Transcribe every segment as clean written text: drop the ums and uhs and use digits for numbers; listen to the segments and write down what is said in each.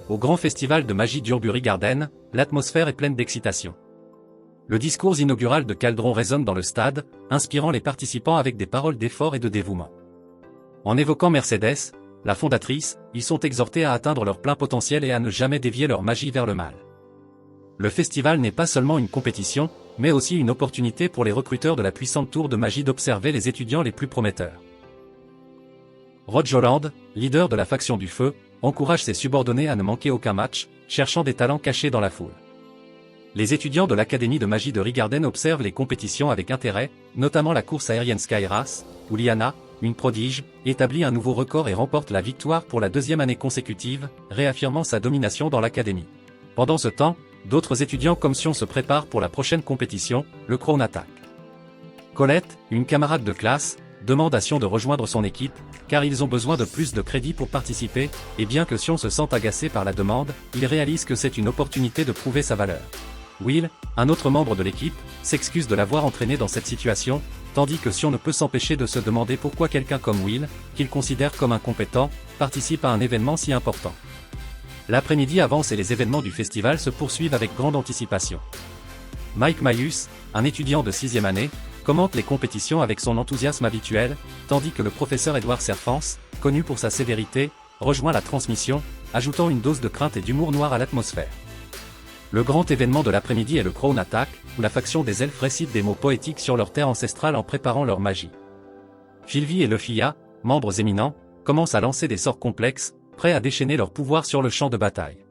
au grand festival de magie d'Urbury Garden, l'atmosphère est pleine d'excitation. Le discours inaugural de Caldron résonne dans le stade, inspirant les participants avec des paroles d'effort et de dévouement. En évoquant Mercedes, la fondatrice, ils sont exhortés à atteindre leur plein potentiel et à ne jamais dévier leur magie vers le mal. Le festival n'est pas seulement une compétition, mais aussi une opportunité pour les recruteurs de la puissante tour de magie d'observer les étudiants les plus prometteurs. Rod Joland, leader de la faction du feu, encourage ses subordonnés à ne manquer aucun match, cherchant des talents cachés dans la foule. Les étudiants de l'Académie de magie de Rigarden observent les compétitions avec intérêt, notamment la course aérienne Sky Race, où Liana, une prodige, établit un nouveau record et remporte la victoire pour la 2e année consécutive, réaffirmant sa domination dans l'Académie. Pendant ce temps, d'autres étudiants comme Sion se préparent pour la prochaine compétition, le Crown Attack. Colette, une camarade de classe, demande à Sion de rejoindre son équipe, car ils ont besoin de plus de crédits pour participer, et bien que Sion se sente agacé par la demande, il réalise que c'est une opportunité de prouver sa valeur. Will, un autre membre de l'équipe, s'excuse de l'avoir entraîné dans cette situation, tandis que Sion ne peut s'empêcher de se demander pourquoi quelqu'un comme Will, qu'il considère comme incompétent, participe à un événement si important. L'après-midi avance et les événements du festival se poursuivent avec grande anticipation. Mike Mayus, un étudiant de 6e année, commente les compétitions avec son enthousiasme habituel, tandis que le professeur Edward Serfans, connu pour sa sévérité, rejoint la transmission, ajoutant une dose de crainte et d'humour noir à l'atmosphère. Le grand événement de l'après-midi est le Crown Attack, où la faction des elfes récite des mots poétiques sur leur terre ancestrale en préparant leur magie. Philvie et Lefia, membres éminents, commencent à lancer des sorts complexes, prêts à déchaîner leur pouvoir sur le champ de bataille.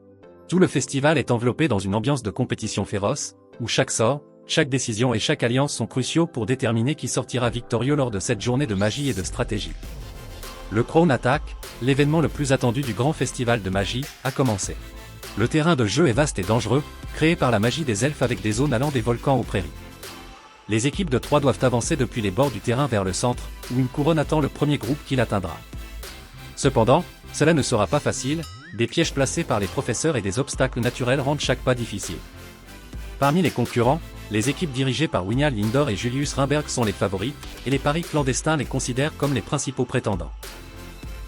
Tout le festival est enveloppé dans une ambiance de compétition féroce, où chaque sort, chaque décision et chaque alliance sont cruciaux pour déterminer qui sortira victorieux lors de cette journée de magie et de stratégie. Le Crown Attack, l'événement le plus attendu du grand festival de magie, a commencé. Le terrain de jeu est vaste et dangereux, créé par la magie des elfes avec des zones allant des volcans aux prairies. Les équipes de 3 doivent avancer depuis les bords du terrain vers le centre, où une couronne attend le premier groupe qui l'atteindra. Cependant, cela ne sera pas facile, des pièges placés par les professeurs et des obstacles naturels rendent chaque pas difficile. Parmi les concurrents, les équipes dirigées par Winia Lindor et Julius Rimberg sont les favoris, et les paris clandestins les considèrent comme les principaux prétendants.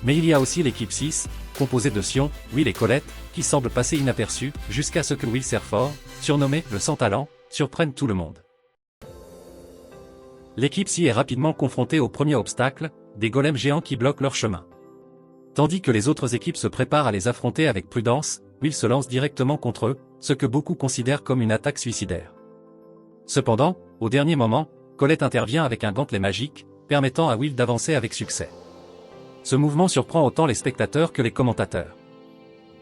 Mais il y a aussi l'équipe 6, composée de Sion, Will et Colette, qui semble passer inaperçue, jusqu'à ce que Will Serfort, surnommé le sans talent, surprenne tout le monde. L'équipe 6 est rapidement confrontée au premier obstacle, des golems géants qui bloquent leur chemin. Tandis que les autres équipes se préparent à les affronter avec prudence, Will se lance directement contre eux, ce que beaucoup considèrent comme une attaque suicidaire. Cependant, au dernier moment, Colette intervient avec un gantelet magique, permettant à Will d'avancer avec succès. Ce mouvement surprend autant les spectateurs que les commentateurs.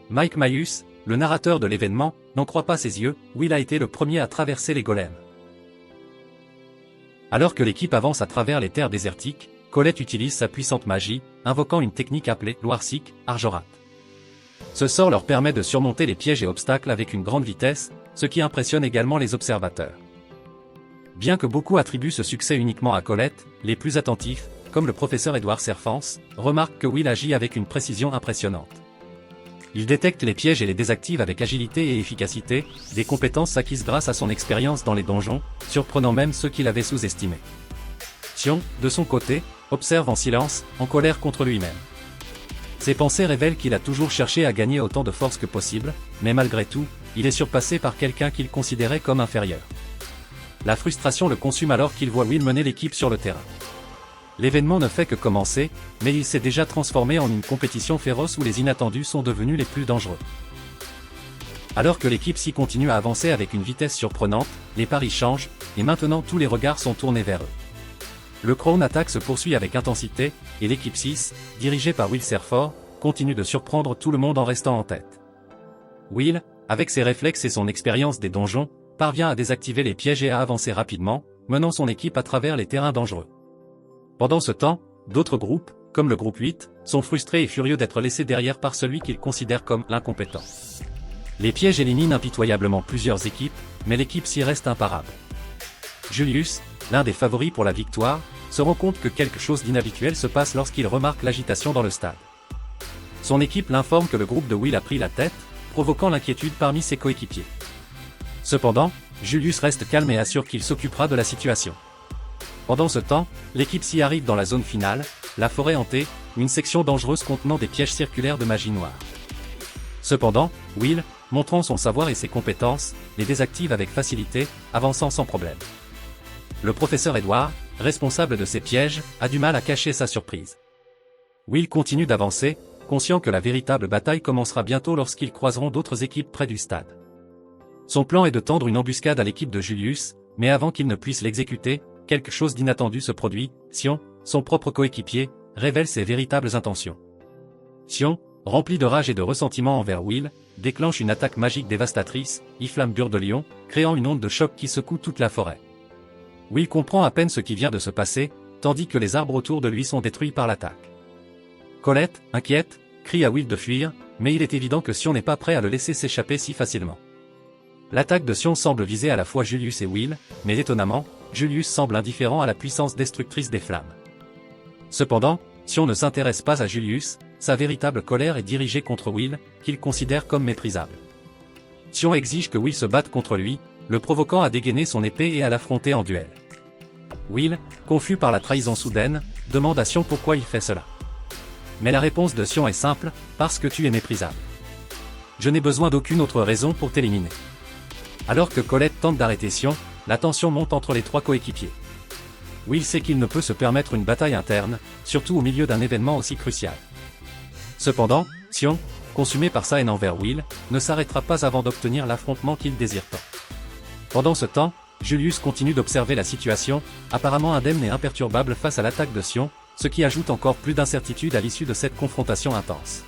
Mike Mayus, le narrateur de l'événement, n'en croit pas ses yeux, Will a été le premier à traverser les golems. Alors que l'équipe avance à travers les terres désertiques, Colette utilise sa puissante magie, invoquant une technique appelée Loarsik, Arjorat. Ce sort leur permet de surmonter les pièges et obstacles avec une grande vitesse, ce qui impressionne également les observateurs. Bien que beaucoup attribuent ce succès uniquement à Colette, les plus attentifs, comme le professeur Edward Serfans, remarque que Will agit avec une précision impressionnante. Il détecte les pièges et les désactive avec agilité et efficacité, des compétences acquises grâce à son expérience dans les donjons, surprenant même ceux qui l'avaient sous-estimé. Sion, de son côté, observe en silence, en colère contre lui-même. Ses pensées révèlent qu'il a toujours cherché à gagner autant de force que possible, mais malgré tout, il est surpassé par quelqu'un qu'il considérait comme inférieur. La frustration le consume alors qu'il voit Will mener l'équipe sur le terrain. L'événement ne fait que commencer, mais il s'est déjà transformé en une compétition féroce où les inattendus sont devenus les plus dangereux. Alors que l'équipe s'y continue à avancer avec une vitesse surprenante, les paris changent, et maintenant tous les regards sont tournés vers eux. Le Crown Attack se poursuit avec intensité, et l'équipe 6, dirigée par Will Serfort, continue de surprendre tout le monde en restant en tête. Will, avec ses réflexes et son expérience des donjons, parvient à désactiver les pièges et à avancer rapidement, menant son équipe à travers les terrains dangereux. Pendant ce temps, d'autres groupes, comme le groupe 8, sont frustrés et furieux d'être laissés derrière par celui qu'ils considèrent comme l'incompétent. Les pièges éliminent impitoyablement plusieurs équipes, mais l'équipe s'y reste imparable. Julius, l'un des favoris pour la victoire, se rend compte que quelque chose d'inhabituel se passe lorsqu'il remarque l'agitation dans le stade. Son équipe l'informe que le groupe de Will a pris la tête, provoquant l'inquiétude parmi ses coéquipiers. Cependant, Julius reste calme et assure qu'il s'occupera de la situation. Pendant ce temps, l'équipe s'y arrive dans la zone finale, la forêt hantée, une section dangereuse contenant des pièges circulaires de magie noire. Cependant, Will, montrant son savoir et ses compétences, les désactive avec facilité, avançant sans problème. Le professeur Edward, responsable de ces pièges, a du mal à cacher sa surprise. Will continue d'avancer, conscient que la véritable bataille commencera bientôt lorsqu'ils croiseront d'autres équipes près du stade. Son plan est de tendre une embuscade à l'équipe de Julius, mais avant qu'il ne puisse l'exécuter, quelque chose d'inattendu se produit. Sion, son propre coéquipier, révèle ses véritables intentions. Sion, rempli de rage et de ressentiment envers Will, déclenche une attaque magique dévastatrice, Iflamme-Bure de Lion, créant une onde de choc qui secoue toute la forêt. Will comprend à peine ce qui vient de se passer, tandis que les arbres autour de lui sont détruits par l'attaque. Colette, inquiète, crie à Will de fuir, mais il est évident que Sion n'est pas prêt à le laisser s'échapper si facilement. L'attaque de Sion semble viser à la fois Julius et Will, mais étonnamment, Julius semble indifférent à la puissance destructrice des flammes. Cependant, Sion ne s'intéresse pas à Julius, sa véritable colère est dirigée contre Will, qu'il considère comme méprisable. Sion exige que Will se batte contre lui, le provoquant à dégainer son épée et à l'affronter en duel. Will, confus par la trahison soudaine, demande à Sion pourquoi il fait cela. Mais la réponse de Sion est simple, parce que tu es méprisable. Je n'ai besoin d'aucune autre raison pour t'éliminer. Alors que Colette tente d'arrêter Sion, la tension monte entre les trois coéquipiers. Will sait qu'il ne peut se permettre une bataille interne, surtout au milieu d'un événement aussi crucial. Cependant, Sion, consumé par sa haine envers Will, ne s'arrêtera pas avant d'obtenir l'affrontement qu'il désire tant. Pendant ce temps, Julius continue d'observer la situation, apparemment indemne et imperturbable face à l'attaque de Sion, ce qui ajoute encore plus d'incertitude à l'issue de cette confrontation intense.